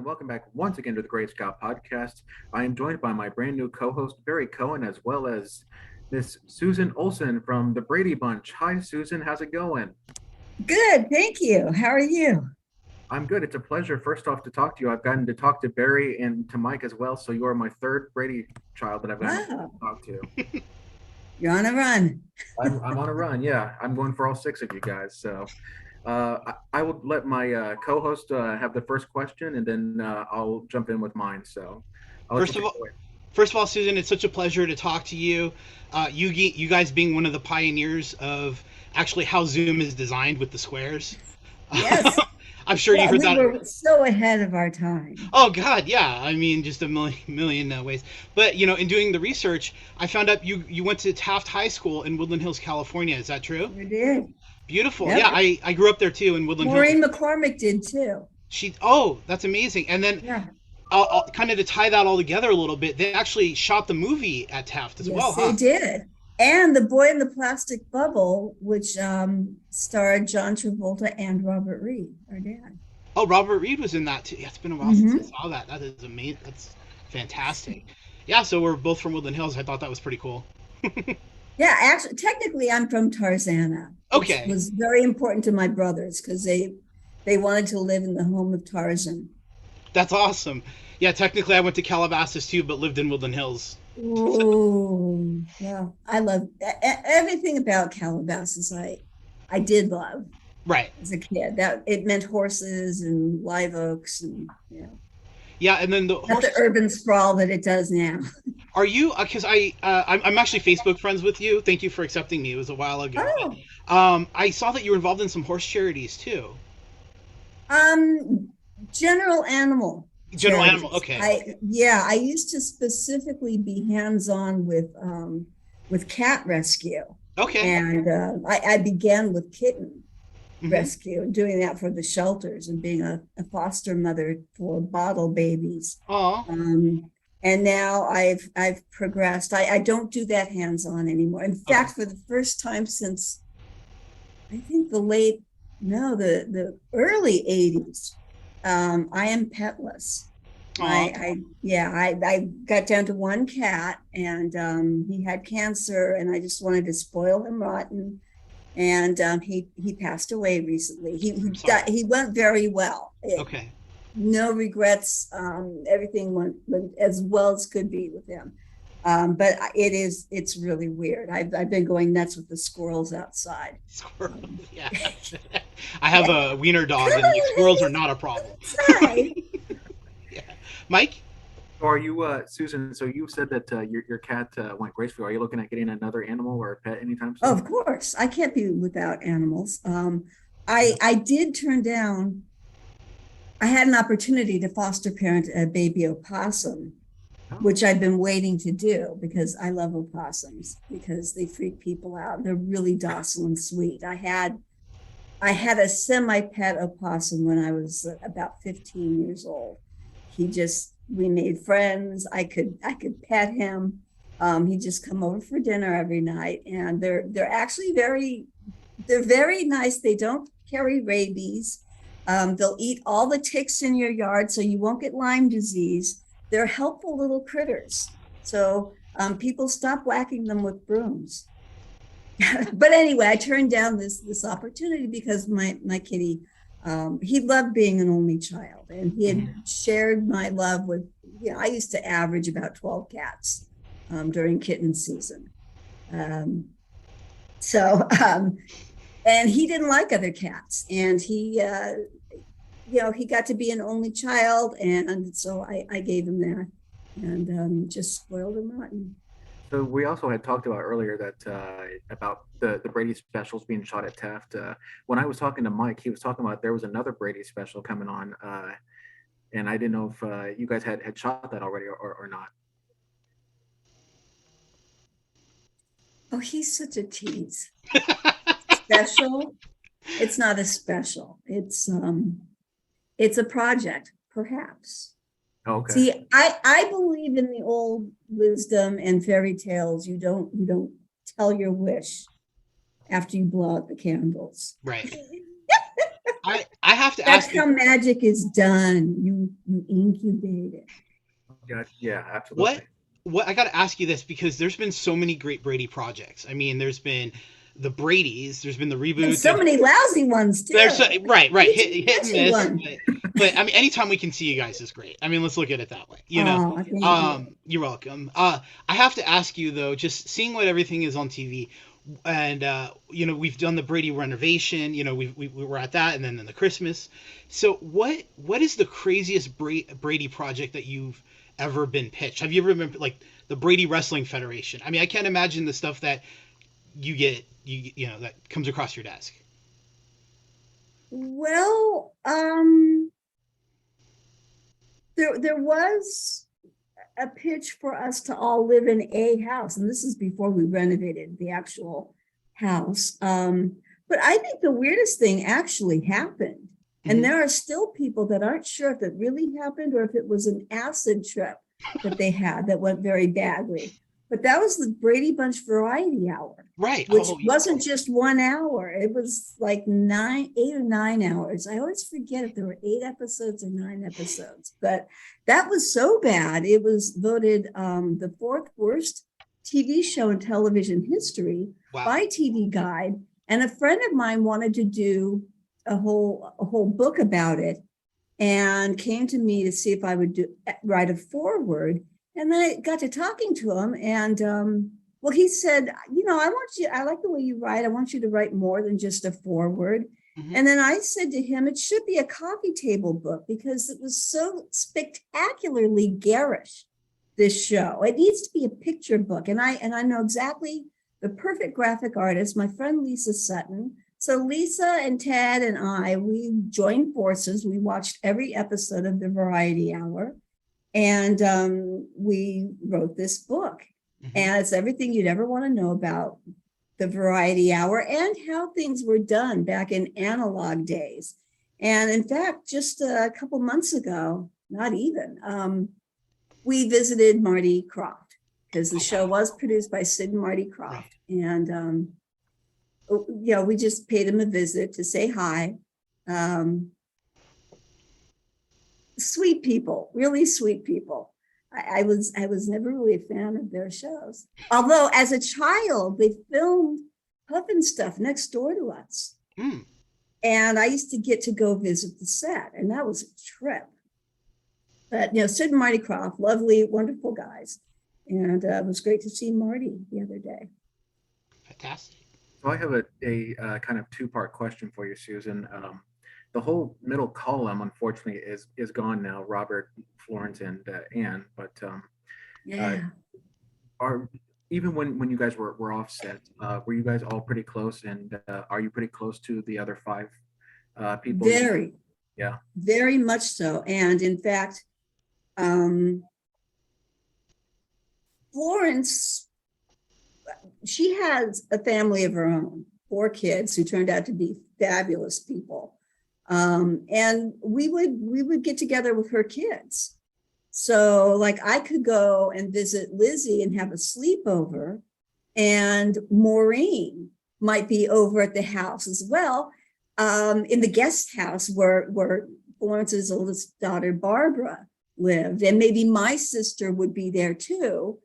and welcome back once again to the Great Scott Podcast. I am joined by my brand new co-host Barry Cohen, as well as Miss Susan Olsen from the Brady Bunch. Hi, Susan. How's it going? Good, thank you. How are you? I'm good. It's a pleasure, first off, to talk to you. I've gotten to talk to Barry and to Mike as well, so you are my third Brady child that I've gotten to Wow, talk to. you're on a run. I'm on a run. Yeah, I'm going for all six of you guys. So I will let my co-host have the first question, and then I'll jump in with mine. So I'll let you First of take it all, away. first of all, Susan, it's such a pleasure to talk to you. You guys being one of the pioneers of actually how Zoom is designed with the squares. Yes. I'm sure you Yeah, heard we that. were so ahead of our time. Oh God, yeah. I mean, just a million ways. But in doing the research, I found out you went to Taft High School in Woodland Hills, California. Is that true? We did. Beautiful. Yep. Yeah, I grew up there too in Woodland Hills. Maureen McCormick did too. That's amazing. And then Yeah. kind of to tie that all together a little bit, they actually shot the movie at Taft as well, Yes, they huh? did. And The Boy in the Plastic Bubble, which starred John Travolta and Robert Reed, our dad. Oh, Robert Reed was in that too. Yeah, it's been a while since I Hmm. saw that. That is amazing. That's fantastic. Yeah, so we're both from Woodland Hills. I thought that was pretty cool. Yeah, actually, technically, I'm from Tarzana, which Okay, was very important to my brothers because they wanted to live in the home of Tarzan. that's awesome. Yeah, technically I went to Calabasas too, but lived in Woodland Hills. Oh, well, I love everything about Calabasas. I did love Right. as a kid. That it meant horses and live oaks and Yeah, and then the not the horses. urban sprawl that it does now. Are you? Because I'm actually Facebook friends with you. Thank you for accepting me. It was a while ago, but Oh, I saw that you were involved in some horse charities too. um, general animal General Animal. charities. Okay. I used to specifically be hands-on with cat rescue, Okay. and I began with kitten Hmm. rescue, doing that for the shelters and being a foster mother for bottle babies. Oh. Um, and now I've progressed. I don't do that hands-on anymore. In Okay. fact, for the first time since I think the early 80s, I am petless. Oh. I got down to one cat and he had cancer and I just wanted to spoil him rotten and he passed away recently. I'm sorry. He went very well. Okay. No regrets. Everything went as well as could be with him. But it's really weird. I've been going nuts with the squirrels outside. Squirrels. Um, Yeah. I have a wiener dog, and like squirrels are not a problem. outside. Yeah. Mike? So are you, Susan? So you said that your cat went gracefully. Are you looking at getting another animal or a pet anytime Oh, soon? of course, I can't be without animals. I did turn down. I had an opportunity to foster parent a baby opossum, Oh, which I've been waiting to do because I love opossums because they freak people out. They're really docile and sweet. I had a semi-pet opossum when I was about 15 years old. We made friends. I could pet him. He'd just come over for dinner every night, and they're actually they're very nice. They don't carry rabies. They'll eat all the ticks in your yard, so you won't get Lyme disease. They're helpful little critters. So people stop whacking them with brooms. But anyway, I turned down this opportunity because my kitty, he loved being an only child, and he had Mhm. shared my love with. I used to average about 12 cats during kitten season. Um, so, and he didn't like other cats, and he got to be an only child, and so I gave him that, and just spoiled him rotten. so we also had talked about earlier that about the Brady specials being shot at Taft. When I was talking to Mike, he was talking about there was another Brady special coming on, and I didn't know if you guys had shot that already or not. Oh, he's such a tease. Special? It's not a special. It's a project, perhaps. Okay. See, I believe in the old wisdom and fairy tales. You don't tell your wish after you blow out the candles. Right. I have to That's ask how you magic is done. You incubate it. Yeah, what absolutely. I got to ask you this because there's been so many great Brady projects. I mean, there's been the Brady's, there's been the And reboots, so many lousy ones there's too. right, It's a hit and catchy miss, one. but I mean, anytime we can see you guys is great. I mean, let's look at it that way. Oh, thank you. You're welcome. I have to ask you though, just seeing what everything is on TV, and we've done the Brady renovation. We were at that, and then the Christmas. So what is the craziest Brady project that you've ever been pitched? Have you ever been like the Brady Wrestling Federation? I mean, I can't imagine the stuff that you know that comes across your desk. Well, there was a pitch for us to all live in a house, and this is before we renovated the actual house. But I think the weirdest thing actually happened, and Hmm. there are still people that aren't sure if it really happened or if it was an acid trip that they had that went very badly. But that was the Brady Bunch Variety Hour, Right. which wasn't just 1 hour. It was like 8 or 9 hours. I always forget if there were 8 episodes or 9 episodes, but that was so bad. It was voted the fourth worst TV show in television history Wow. by TV Guide. And a friend of mine wanted to do a whole book about it and came to me to see if I would write a foreword. And then I got to talking to him, and well, he said, I like the way you write. I want you to write more than just a foreword. Hmm. And then I said to him, it should be a coffee table book because it was so spectacularly garish, this show. It needs to be a picture book. And I know exactly the perfect graphic artist, my friend Lisa Sutton. So Lisa and Ted and we joined forces. We watched every episode of the Variety Hour, and we wrote this book. Hmm. And it's everything you'd ever want to know about the Variety Hour and how things were done back in analog days. And in fact, just a couple months ago, not even, we visited Marty Krofft because the Oh show wow. was produced by Sid and Marty Right. Krofft. And, we just paid him a visit to say hi. Um, Sweet people, really sweet people. I was never really a fan of their shows. Although as a child, they filmed Puffin stuff next door to us. Mm. And I used to get to go visit the set, and that was a trip. But Sid and Marty Krofft, lovely, wonderful guys. And it was great to see Marty the other day. Fantastic. So I have a kind of two-part question for you, Susan. The whole middle column, unfortunately, is gone now. Robert, Florence, and Anne. But uh, Yeah. are even when you guys were offset, were you guys all pretty close? And are you pretty close to the other five people? Very, Yeah. very much so. And in fact, um, Florence, she has a family of her own, 4 kids who turned out to be fabulous people. And we would get together with her kids. So like I could go and visit Lizzie and have a sleepover, and Maureen might be over at the house as well, in the guest house where Florence's oldest daughter Barbara lived, and maybe my sister would be there too.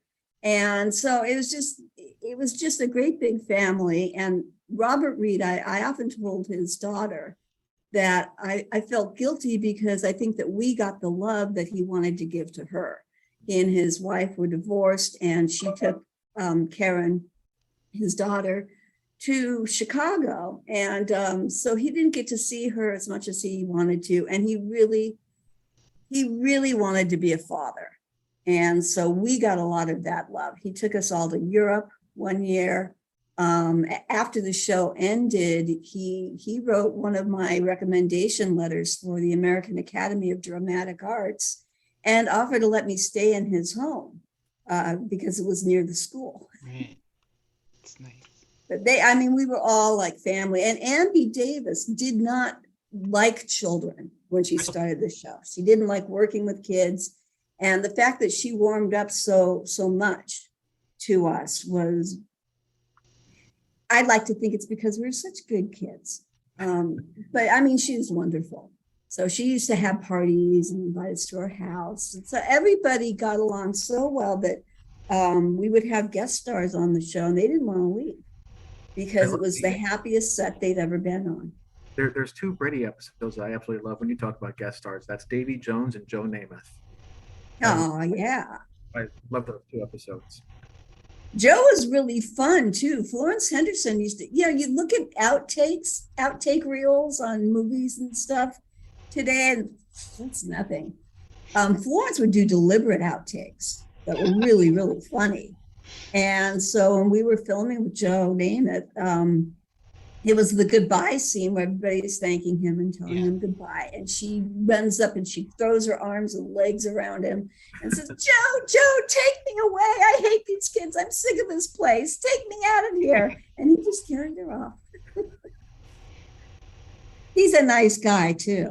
And so it was just a great big family. And Robert Reed, I often told his daughter that I felt guilty because I think that we got the love that he wanted to give to her. He and his wife were divorced, and she took Karen, his daughter, to Chicago. And so he didn't get to see her as much as he wanted to. And he really wanted to be a father. And so we got a lot of that love. He took us all to Europe one year. After the show ended, he wrote one of my recommendation letters for the American Academy of Dramatic Arts and offered to let me stay in his home because it was near the school. Right. It's nice. But we were all like family. And Ambi Davis did not like children when she started the show. She didn't like working with kids. And the fact that she warmed up so much to us was, I'd like to think it's because we were such good kids. But I mean, she was wonderful. So she used to have parties and invite us to her house. And so everybody got along so well that we would have guest stars on the show, and they didn't want to leave I because it love was the happiest set they'd ever been on. there's two Brady episodes that I absolutely love when you talk about guest stars. That's Davy Jones and Joe Namath. I Oh, yeah. I love those two episodes. Joe was really fun too. Florence Henderson used to, you look at outtake reels on movies and stuff today, and that's nothing. Florence would do deliberate outtakes that were really, really funny. And so when we were filming with Joe Namath, it was the goodbye scene where everybody's thanking him and telling him goodbye. And she runs up and she throws her arms and legs around him and says, Joe, take me away. I hate these kids. I'm sick of this place. Take me out of here. And he just carried her off. He's a nice guy too.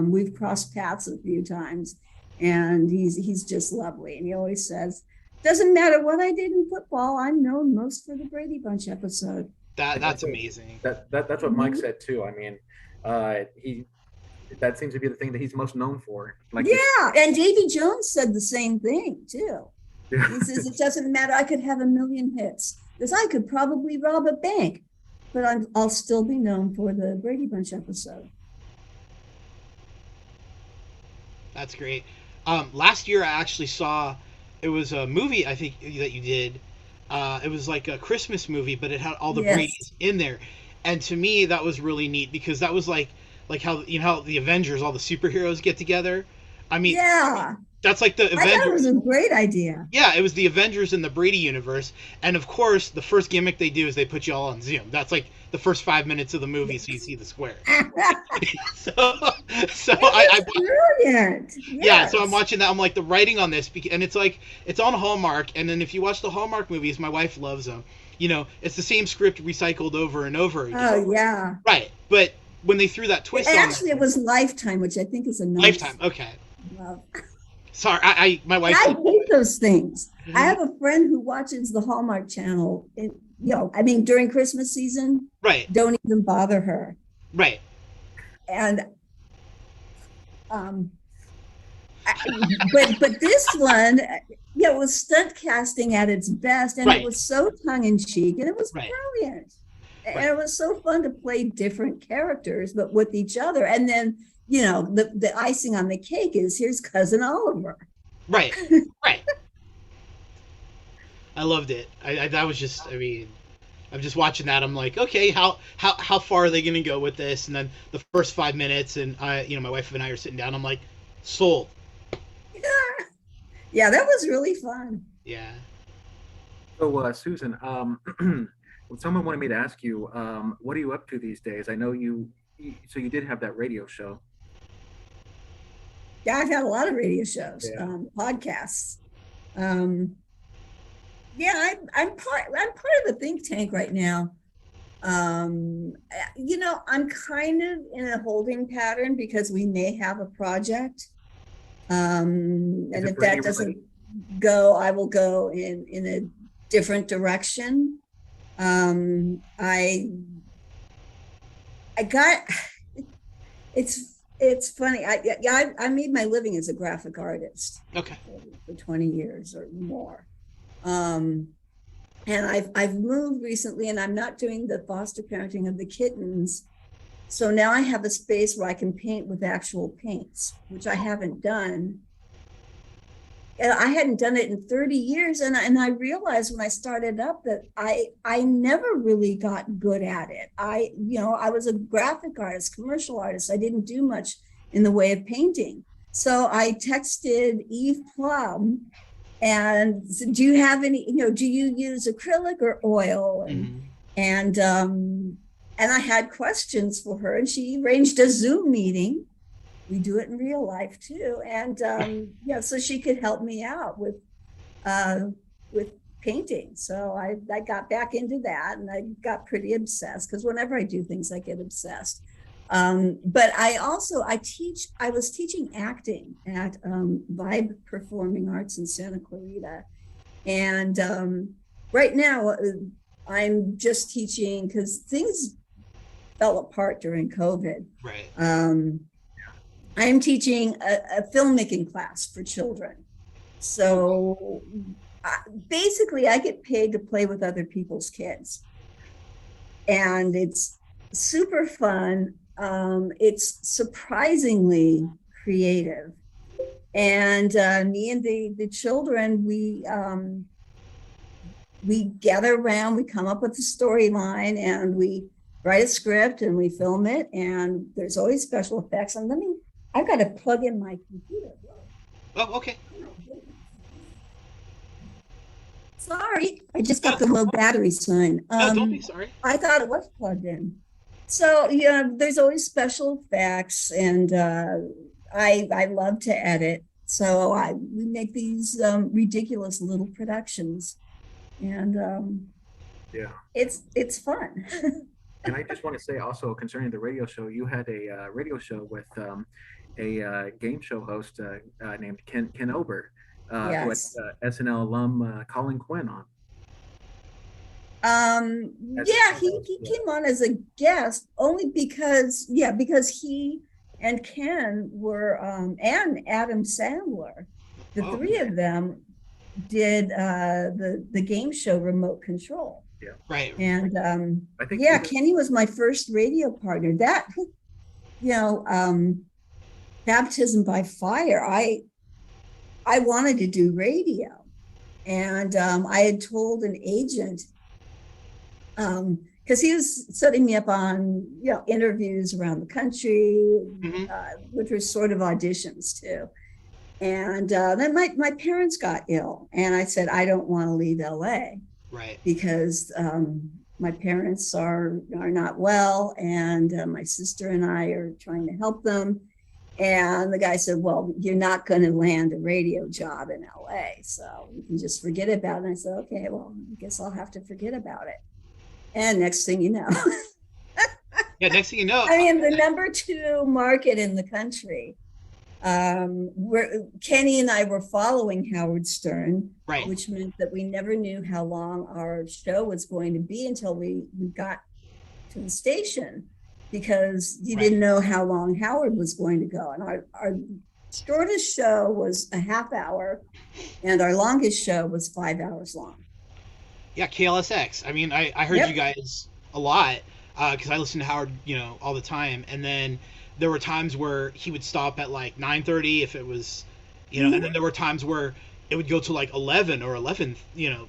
We've crossed paths a few times, and he's just lovely. And he always says, doesn't matter what I did in football, I'm known most for the Brady Bunch episode. That's amazing. That's what Mike said too. I mean, he that seems to be the thing that he's most known for. Like, yeah, and Davy Jones said the same thing too. He says it doesn't matter. I could have a million hits because I could probably rob a bank, but I'll still be known for the Brady Bunch episode. That's great. Last year I actually saw, it was a movie I think that you did. It was like a Christmas movie, but it had all the Bradys in there, and to me that was really neat because that was like how how the Avengers, all the superheroes get together. I mean, that's like the Avengers. I thought it was a great idea. Yeah, it was the Avengers in the Brady universe, and of course the first gimmick they do is they put you all on Zoom. That's like the first 5 minutes of the movie, so you see the square. so I brilliant. Yeah, so I'm watching that. I'm like, the writing on this, and it's like, it's on Hallmark, and then if you watch the Hallmark movies, my wife loves them. It's the same script recycled over and over again. Oh yeah. Right, but when they threw that twist actually, it was Lifetime, which I think is a nice Lifetime. Okay. Sorry, my wife. I hate those things. I have a friend who watches the Hallmark Channel. During Christmas season. Right. Don't even bother her. Right. And, but this one, it was stunt casting at its best, and it was so tongue in cheek, and it was brilliant. And it was so fun to play different characters, but with each other. And then, the icing on the cake is here's Cousin Oliver. Right. Right. I loved it. That was just, I'm just watching that. I'm like, okay, how far are they going to go with this? And then the first 5 minutes, and my wife and I are sitting down. I'm like, sold. Yeah, that was really fun. Yeah. So, Susan, someone wanted me to ask you, what are you up to these days? I know you did have that radio show. Yeah, I've had a lot of radio shows, podcasts. Yeah, I'm part of the think tank right now. I'm kind of in a holding pattern because we may have a project. And if that doesn't go, I will go in a different direction. I got, it's funny. I made my living as a graphic artist. Okay. For 20 years or more. And I've moved recently, and I'm not doing the foster parenting of the kittens. So now I have a space where I can paint with actual paints, which I haven't done. And I hadn't done it in 30 years. And I realized when I started up that I never really got good at it. I was a graphic artist, commercial artist. I didn't do much in the way of painting. So I texted Eve Plum and said, do you have any, do you use acrylic or oil? And I had questions for her, and she arranged a Zoom meeting. We do it in real life too. And so she could help me out with painting. So I got back into that, and I got pretty obsessed because whenever I do things, I get obsessed. But I was teaching acting at Vibe Performing Arts in Santa Clarita. And right now I'm just teaching because things fell apart during COVID. Right. Um, I'm teaching a filmmaking class for children. Oh, So I, basically, I get paid to play with other people's kids. And it's super fun. It's surprisingly creative. And me and the children, we gather around, we come up with a storyline, and we write a script and we film it. And there's always special effects. And I've got to plug in my computer. oh, okay. Sorry, I just got No, the low battery sign. no, don't be sorry. I thought it was plugged in. So yeah, there's always special effects, and I love to edit. So we make these ridiculous little productions, and Yeah. it's fun. And I just want to say also concerning the radio show, you had a radio show with a game show host named Ken Ober, who had Yes. SNL alum Colin Quinn on as a Yeah, co-host. he Yeah. came on as a guest only because he and Ken were and Adam Sandler, the Oh, three okay. of them did the game show Remote Control. Yeah. Right. And I think yeah, even Kenny was my first radio partner. That you know, baptism by fire. I wanted to do radio, and I had told an agent because he was setting me up on interviews around the country, Hmm. which were sort of auditions too. And then my parents got ill, and I said I don't want to leave LA Right. because my parents are not well, and my sister and I are trying to help them. And the guy said, "Well, you're not going to land a radio job in LA, so you can just forget about it." And I said, "Okay, well, I guess I'll have to forget about it." And next thing you know, Yeah. Next thing you know, I mean, the number two market in the country. Kenny and I were following Howard Stern, right. which meant that we never knew how long our show was going to be until we got to the station, because you Right. didn't know how long Howard was going to go. And our shortest show was a half hour, and our longest show was 5 hours long. Yeah. KLSX. I mean, I heard you Yep. guys a lot because I listened to Howard, all the time, and then there were times where he would stop at like 9:30 if it was, and then Mm-hmm. there were times where it would go to like 11 or 11,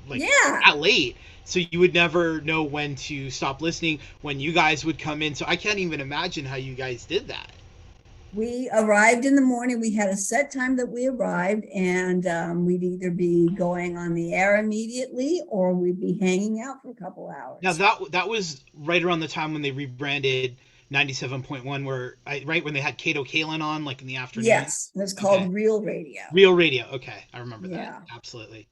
like Yeah. that late. So you would never know when to stop listening when you guys would come in. So I can't even imagine how you guys did that. We arrived in the morning. We had a set time that we arrived, and we'd either be going on the air immediately or we'd be hanging out for a couple Now hours. that was right around the time when they rebranded 97.1, right when they had Kato Kalin on, like in the afternoon. Yes, it was Okay, called Real Radio. Real Radio. Okay, I remember that Yeah. absolutely.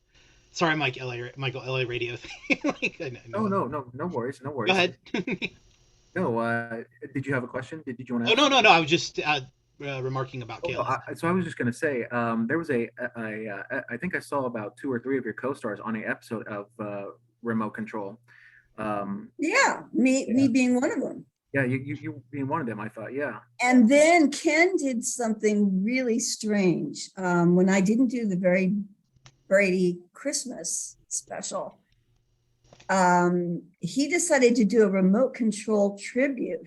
Sorry, Michael LA Radio thing. Like, I No, know. no, no, no worries, no Go worries. ahead. No, did you have a question? Did you want to Oh ask no, something? no, no. I was just remarking about Oh, no, KLS. so I was just gonna say, there was I think I saw about two or three of your co-stars on an episode of Remote Control. Um, Yeah, me yeah, being one of them. yeah, you being one of them, I thought, yeah, And then Ken did something really strange. When I didn't do the very Brady Christmas special, he decided to do a remote control tribute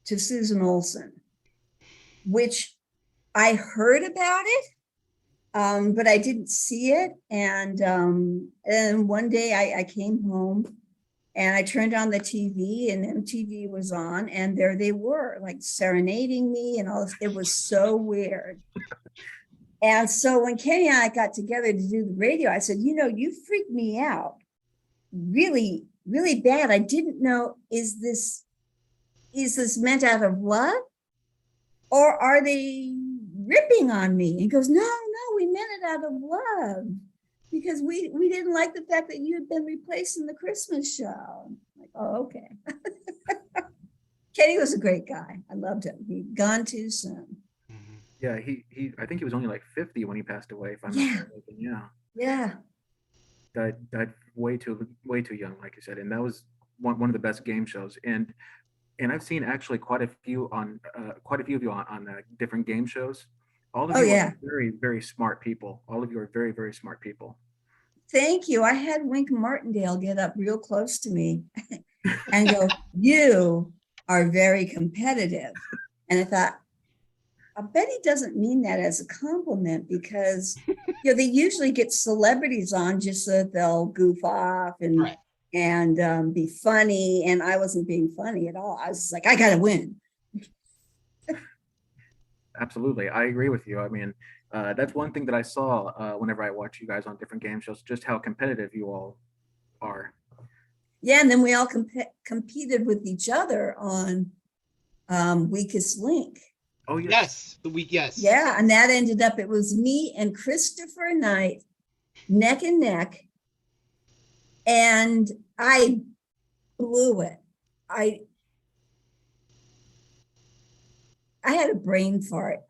to Susan Olsen, which I heard about it, but I didn't see it. And one day I came home and I turned on the TV, and MTV was on, and there they were, like serenading me and all this. It was so weird. And so when Kenny and I got together to do the radio, I said, you freaked me out really, really bad. I didn't know, is this meant out of love, or are they ripping on me? And he goes, no, we meant it out of love, because we didn't like the fact that you had been replaced in the Christmas show. I'm like, oh, okay. Kenny was a great guy. I loved him. He'd gone too soon. Mhm. yeah. He I think he was only like 50 when he passed away, if I'm not Yeah, mistaken. Yeah, yeah. died way too young, like you said, and that was one of the best game shows. And and I've seen actually quite a few of you on different game shows. All of Oh you are yeah. very, very smart people. All of you are very, very smart people. Thank you. I had Wink Martindale get up real close to me and go, "You are very competitive." And I thought, I bet he doesn't mean that as a compliment because they usually get celebrities on just so that they'll goof off Right. and be funny. And I wasn't being funny at all. I was like, I gotta win. Absolutely, I agree with you. I mean, that's one thing that I saw whenever I watch you guys on different game shows, just how competitive you all are. Yeah, and then we all competed with each other on weakest link. Oh yes. Yes, the week. Yes. Yeah, and that ended up, it was me and Christopher Knight neck and neck, and I blew it. I I had a brain fart.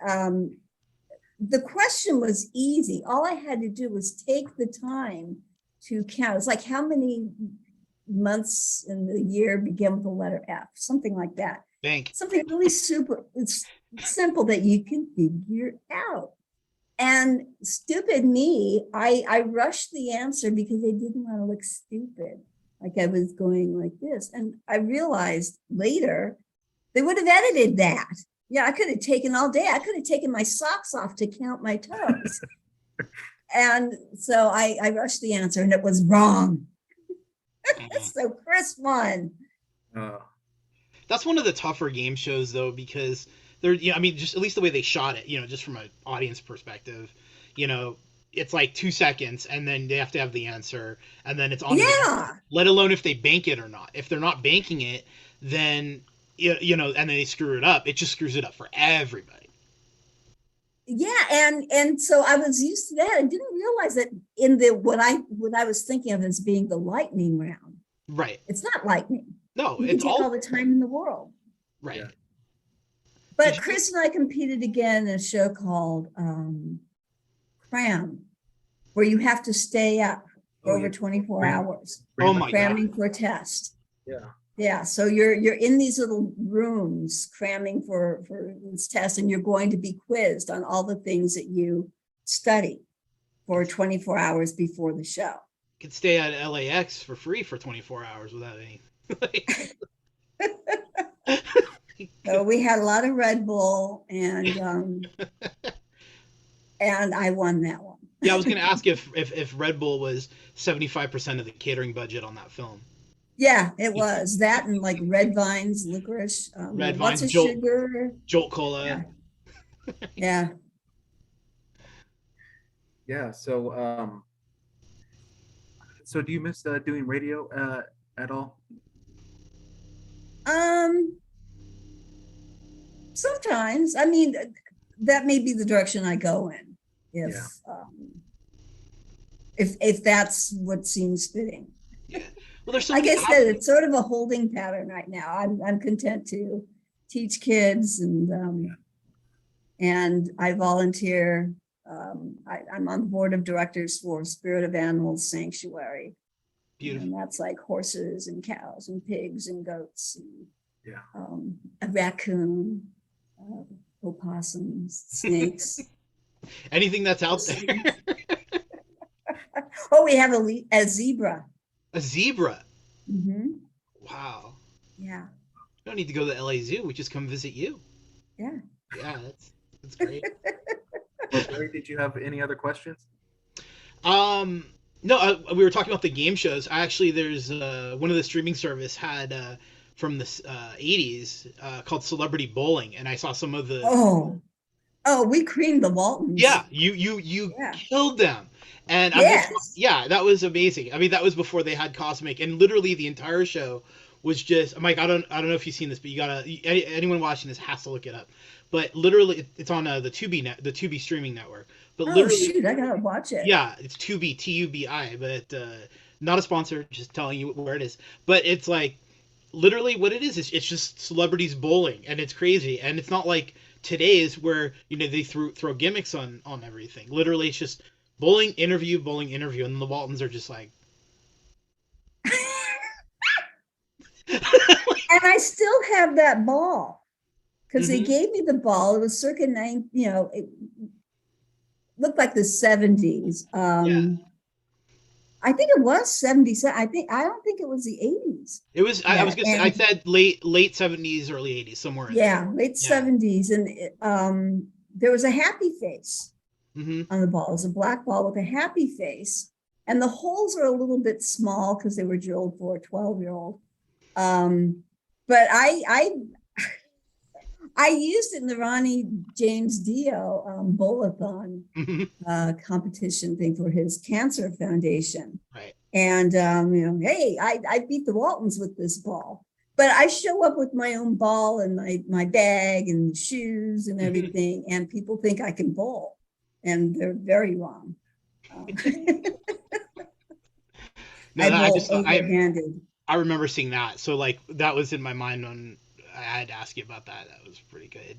The question was easy. All I had to do was take the time to count. It's like how many months in the year begin with the letter F, something like that. Bank. Something really super, it's simple that you can figure out. And stupid me, I rushed the answer because I didn't want to look stupid. Like I was going like this. And I realized later they would have edited that. Yeah, I could have taken all day. I could have taken my socks off to count my toes. And so I rushed the answer and it was wrong. Mhm. So Chris won. Uh, That's one of the tougher game shows though because they're I mean just at least the way they shot it, just from an audience perspective, you know, it's like 2 seconds and then they have to have the answer and then it's on to the next one. Yeah. Let alone if they bank it or not. If they're not banking it, then and then they screw it up. It just screws it up for everybody. Yeah, and so I was used to that. I didn't realize that in the what I was thinking of as being the lightning round. Right. It's not lightning. No, You can it's take all all the time in the world. right. yeah. Did But you? Chris and I competed again in a show called Cram, where you have to stay up for Oh over yeah. 24 Brady, hours, Oh Brady Bunch. my god. cramming for a test. Yeah. Yeah, so you're in these little rooms cramming for this test, and you're going to be quizzed on all the things that you study for 24 hours before the show. Could stay at LAX for free for 24 hours without any. So we had a lot of Red Bull, and I won that one. Yeah, I was gonna ask if Red Bull was 75% of the catering budget on that film. Yeah, it was that and like red vines, licorice, Red lots Vines, of sugar. Jolt Cola. Yeah, yeah. Yeah. So do you miss doing radio at all? Um, Sometimes, I mean, that may be the direction I go in if Yeah. if that's what seems fitting. Yeah. Well, there's so Like many I said, avenues. it's sort of a holding pattern right now. I'm content to teach kids and I volunteer. I'm on the board of directors for Spirit of Animals Sanctuary, Beautiful. and that's like horses and cows and pigs and goats and Yeah. a raccoon, opossums, snakes. Anything that's out there. Oh, we have a zebra. A zebra. Mm-hmm. Wow. Yeah, You don't need to go to the LA Zoo. We just come visit you. yeah. Yeah, that's great. Well, Barry, did you have any other questions? No, we were talking about the game shows. Actually, there's one of the streaming service had from the 80s called Celebrity Bowling, and I saw some of the. Oh, we creamed the Waltons. Yeah, you Yeah. killed them, and I'm just Yes. yeah, that was amazing. I mean, that was before they had Cosmic, and literally the entire show was just Mike. I don't know if you've seen this, but you gotta anyone watching this has to look it up. But literally, it's on the Tubi streaming network. But Oh literally, shoot, I gotta watch it. yeah, it's Tubi Tubi, but not a sponsor. Just telling you where it is. But it's like literally what it is. It's just celebrities bowling, and it's crazy. And it's not like today's where they throw gimmicks on everything. Literally, it's just bowling interview, and the Waltons are just like. And I I still have that ball because they Hmm. gave me the ball. It was circa nine, it looked like the 70s. Yeah. I think it was 77. I don't think it was the 80s It was. I was yet. gonna say. I And said late '70s, early '80s, somewhere in there. yeah, late Yeah. 70s. And there was a happy face Hmm. on the ball. It was a black ball with a happy face. And the holes are a little bit small because they were drilled for a 12-year-old. Um, but I used it in the Ronnie James Dio bowl-a-thon Hmm. competition thing for his cancer foundation. Right. And hey, I beat the Waltons with this ball. But I show up with my own ball and my bag and shoes and Hmm. everything, and people think I can bowl, and they're very wrong. No, I that, I bowl just overhanded. I remember seeing that. So like that was in my mind when I had to ask you about that. That was pretty good.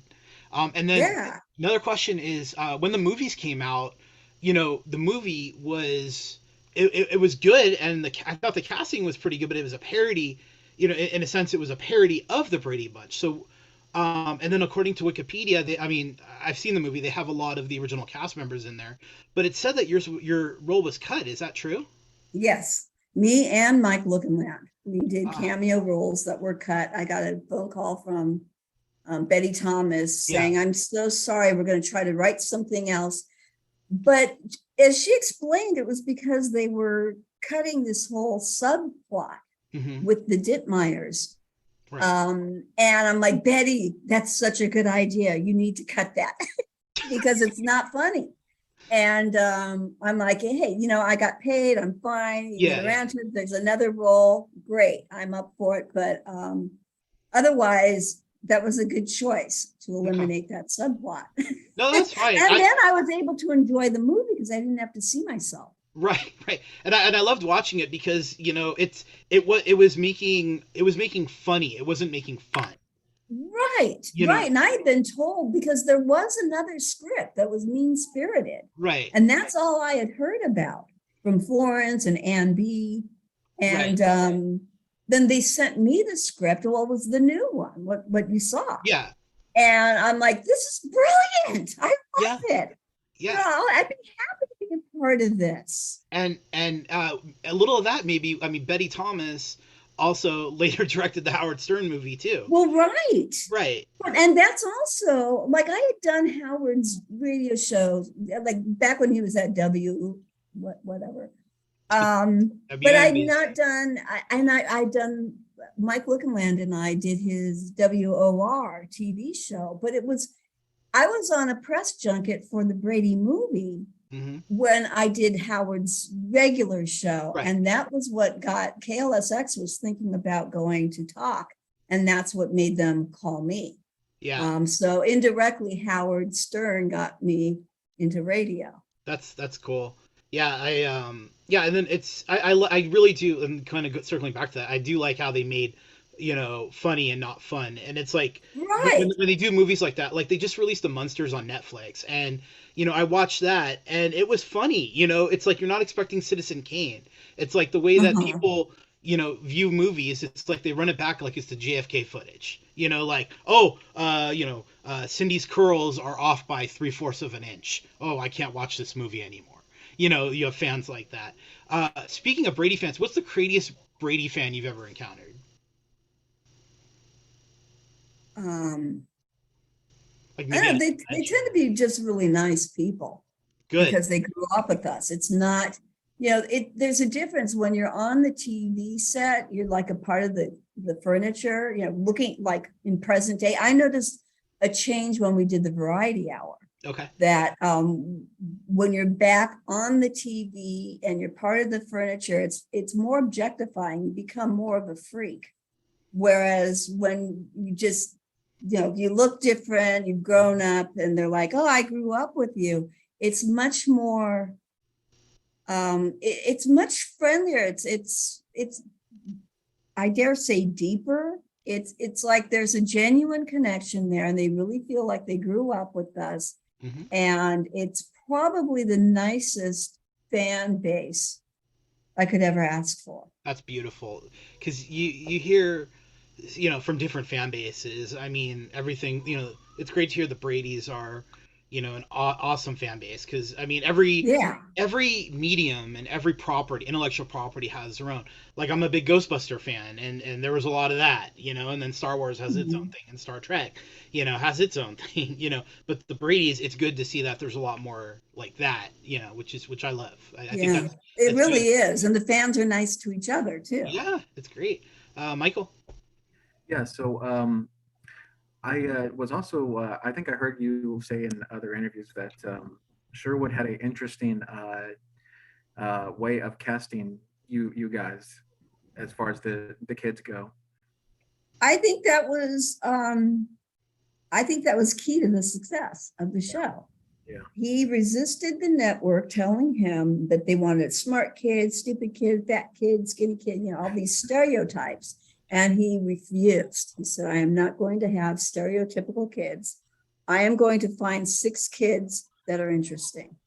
And then Yeah, another question is when the movies came out, the movie was it was good, and I thought the casting was pretty good, but it was a parody. In a sense, it was a parody of the Brady Bunch. So, and then according to Wikipedia, I mean, I've seen the movie. They have a lot of the original cast members in there, but it said that your role was cut. Is that true? yes. Me and Mike Lookinland. We did Ah, cameo roles that were cut. I got a phone call from Betty Thomas yeah. saying, "I'm so sorry. We're going to try to write something else." But as she explained, it was because they were cutting this whole subplot Hmm. with the Ditmeyers. Right. And I'm like, Betty, that's such a good idea. You need to cut that because it's not funny. And I'm like, hey, I got paid. I'm fine. You get Yeah, yeah. around to it. There's another role. Great. I'm up for it. But otherwise, that was a good choice to Okay. eliminate that subplot. No, And that's fine. then I was able to enjoy the movie because I didn't have to see myself. Right, right. And I loved watching it because, it was making funny. It wasn't making fun. Right, You know. right. And I had been told because there was another script that was mean spirited. Right. And that's all I had heard about from Florence and Ann B. Right. And then they sent me the script. Well, it was the new one, what you saw. Yeah. And I'm like, this is brilliant. I Yeah. love it. Yeah. I'd be happy to be a part of this. And a little of that maybe, I mean, Betty Thomas also later directed the Howard Stern movie too. Well, right. Right. And that's also like I had done Howard's radio shows like back when he was at whatever. But I'd WNBC. not done I'd done Mike Lookinland and I did his WOR TV show, but I was on a press junket for the Brady movie Hmm. when I did Howard's regular show. Right. And that was what got KLSX was thinking about going to talk. And that's what made them call me. Yeah. So indirectly, Howard Stern got me into radio. That's cool. Yeah, yeah, and then I really do, and kind of circling back to that, I do like how they made, funny and not fun. And it's like when Right. when they do movies like that, like they just released The Munsters on Netflix, and I watched that and it was funny. It's like you're not expecting Citizen Kane. It's like the way that Uh-huh. people view movies. It's like they run it back like it's the JFK footage. Like, oh, Cindy's curls are off by 3/4 of an inch. Oh, I can't watch this movie anymore. You have fans like that. Speaking of Brady fans, what's the craziest Brady fan you've ever encountered? Um, Like I maybe don't on know, a they convention. tend to be just really nice people Good. because they grew up with us. It's not, there's a difference when you're on the TV set, you're like a part of the furniture, looking like in present day. I noticed a change when we did the variety hour Okay. that when you're back on the TV and you're part of the furniture, it's more objectifying. You become more of a freak. Whereas when you just, you look different, you've grown up, and they're like, "Oh, I grew up with you." It's much more. It's much friendlier. It's I dare say deeper. It's like there's a genuine connection there, and they really feel like they grew up with us, Hmm. and it's probably the nicest fan base I could ever ask for. That's beautiful because you hear from different fan bases. I mean, everything, it's great to hear the Brady's are, an awesome fan base, because I mean, Yeah. every medium and every intellectual property has their own. Like, I'm a big Ghostbuster fan, and there was a lot of that, and then Star Wars has its own Mhm. thing, and Star Trek, has its own thing, but the Brady's, it's good to see that there's a lot more like that, which I love. I think Yeah, it that's good. really is. And the fans are nice to each other too. Yeah, it's great. Michael. Yeah. So I was also, I think I heard you say in other interviews that Sherwood had an interesting way of casting you guys as far as the kids go. I think that was I think that was key to the success of the show. Yeah. He resisted the network telling him that they wanted smart kids, stupid kids, fat kids, skinny kids, all these stereotypes. And he refused. He said, I am not going to have stereotypical kids. I am going to find 6 kids that are interesting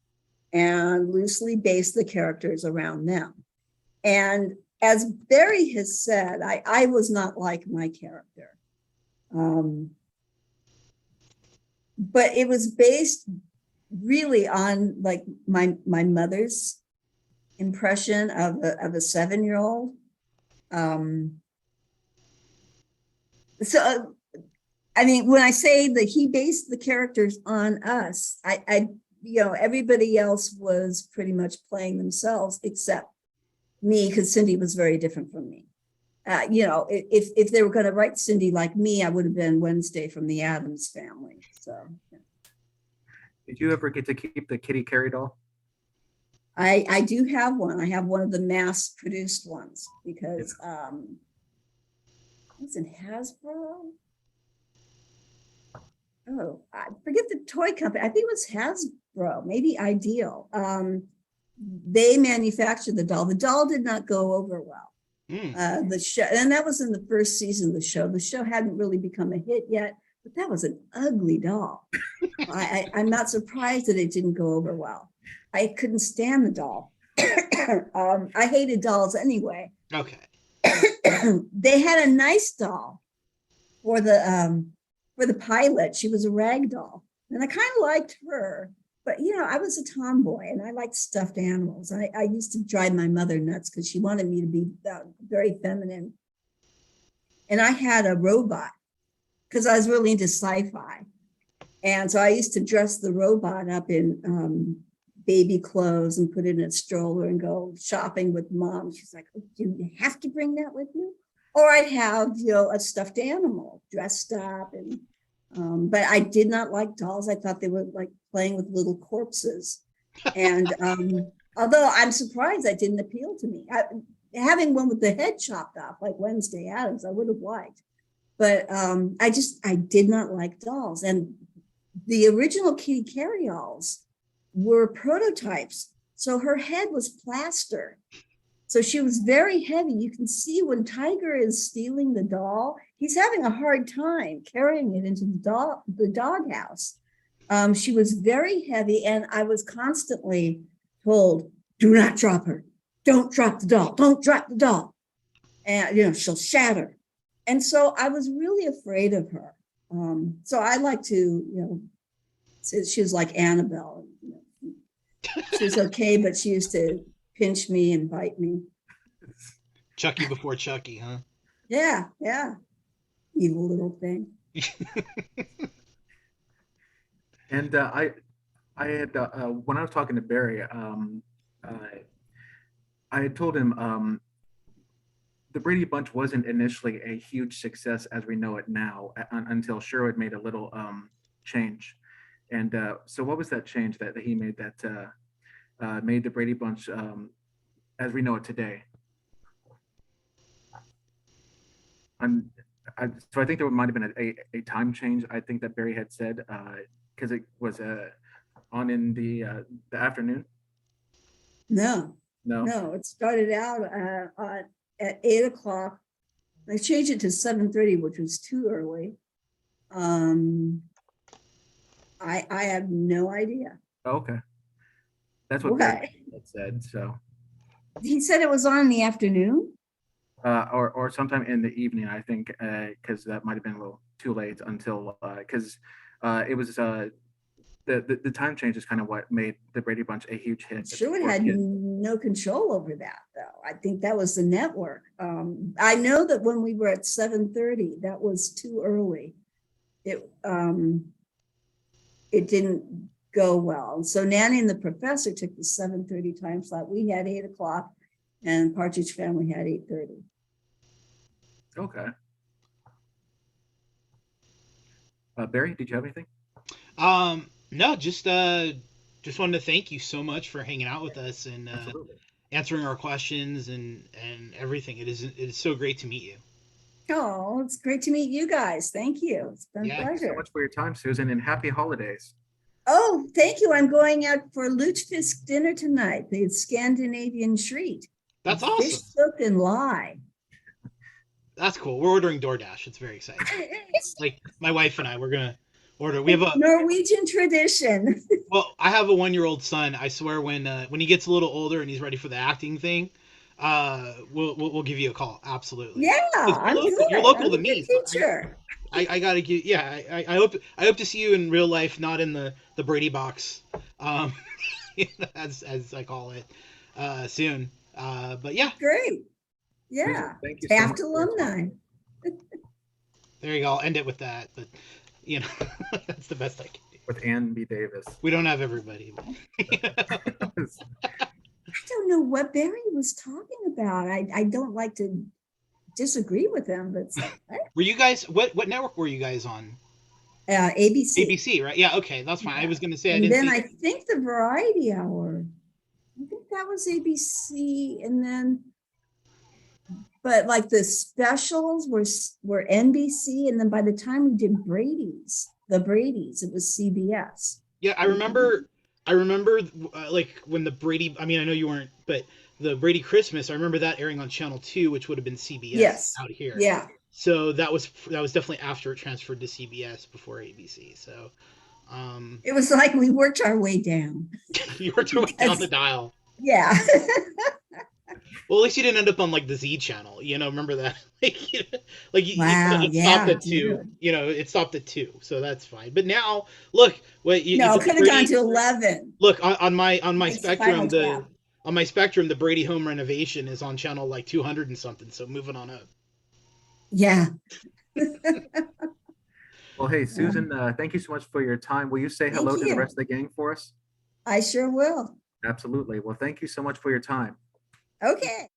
and loosely base the characters around them. And as Barry has said, I was not like my character. Um, but it was based really on like my mother's impression of a 7-year-old. Um, so I mean, when I say that he based the characters on us, I everybody else was pretty much playing themselves except me, because Cindy was very different from me. If they were going to write Cindy like me, I would have been Wednesday from the Addams Family. So yeah. Did you ever get to keep the Kitty Carey doll? I do have one. I have one of the mass produced ones Yeah. because it's in Hasbro. Oh, I forget the toy company. I think it was Hasbro, maybe Ideal. They manufactured the doll. The doll did not go over well. Mm. The show, and that was in the first season of the show. The show hadn't really become a hit yet, but that was an ugly doll. I'm not surprised that it didn't go over well. I couldn't stand the doll. I hated dolls anyway. Okay. They had a nice doll for the pilot. She was a rag doll, and I kind of liked her. But I was a tomboy, and I liked stuffed animals. I used to drive my mother nuts because she wanted me to be very feminine. And I had a robot because I was really into sci-fi, and so I used to dress the robot up in baby clothes and put it in a stroller and go shopping with mom. She's like, oh, do you have to bring that with you? Or I'd have, a stuffed animal dressed up. And but I did not like dolls. I thought they were like playing with little corpses. And although I'm surprised that didn't appeal to me. Having one with the head chopped off like Wednesday Addams, I would have liked. But I did not like dolls. And the original Kitty Carryalls were prototypes. So her head was plaster. So she was very heavy. You can see when Tiger is stealing the doll, he's having a hard time carrying it into the doghouse. She was very heavy, and I was constantly told, do not drop her. Don't drop the doll. Don't drop the doll. And, she'll shatter. And so I was really afraid of her. So I like to, say she was like Annabelle. She was okay, but she used to pinch me and bite me. Chucky before Chucky, huh? Yeah, yeah. Evil little thing. And I had when I was talking to Barry, I had told him the Brady Bunch wasn't initially a huge success as we know it now until Sherwood made a little change. And so, what was that change that he made that made the Brady Bunch as we know it today? I'm, so I think there might have been a time change. I think that Barry had said because it was on in the afternoon. No, No. no. It started out at 8 o'clock. I changed it to 7:30, which was too early. I have no idea. Oh, okay. That's what Barry What? had said. So He said it was on in the afternoon. or sometime in the evening, I think, because that might have been a little too late until because it was the time change is kind of what made the Brady Bunch a huge hit Sure for had kids. no control over that, though. I think that was the network. I know that when we were at 7:30, that was too early. It didn't go well. So Nanny and the Professor took the 7:30 time slot. We had 8 o'clock, and Partridge Family had 8:30. Okay. Barry, did you have anything? No, just wanted to thank you so much for hanging out with us and Absolutely. answering our questions and everything. It is so great to meet you. Oh, it's great to meet you guys. Thank you. It's been a Yeah. Thank you so pleasure. much for your time, Susan, and happy holidays. Oh, thank you. I'm going out for lutefisk dinner tonight, the Scandinavian treat. That's Fish awesome. soaked in lye. That's cool. We're ordering DoorDash. It's very exciting. Like my wife and I, we're gonna order. We have a Norwegian tradition. well, I have a 1 year old son. I swear when he gets a little older and he's ready for the acting thing, we'll give you a call. Absolutely. Yeah, 'Cause you're I'm local. You're good. local I'm to a good me, so teacher. I gotta give. Yeah, I hope to see you in real life, not in the Brady box, um, as I call it, soon. But yeah, Great. Susan, Yeah. thank you so much Taft for your time. alumni. there you go. I'll end it with that. But you know, that's the best I can do. With Ann B. Davis. We don't have everybody. But I don't know what Barry was talking about. I don't like to disagree with him, but were you guys what network were you guys on? ABC. ABC, right? Yeah, okay, that's fine. I Yeah. was gonna say I And didn't then see. I think the Variety Hour, I think that was ABC. And then, but like the specials were NBC. And then by the time we did the Brady's, it was CBS. Yeah, I remember. I remember like when the Brady. I mean, I know you weren't, but the Brady Christmas. I remember that airing on Channel 2, which would have been CBS Yes. out here. Yeah. So that was definitely after it transferred to CBS before ABC. So It was like we worked our way down. you worked your way down the dial. Yeah. Well, at least you didn't end up on like the Z channel. Remember that? Like, Wow. it stopped Yeah. at two. It stopped at two, so that's fine. But now, look, No, if the could have gone Brady to 11. look on my It's Final spectrum, Tap. the Brady home renovation is on channel like 200 and something. So moving on up. Yeah. Well, hey, Susan, thank you so much for your time. Will you say Thank hello to the you. rest of the gang for us? I sure will. Absolutely. Well, thank you so much for your time. Okay.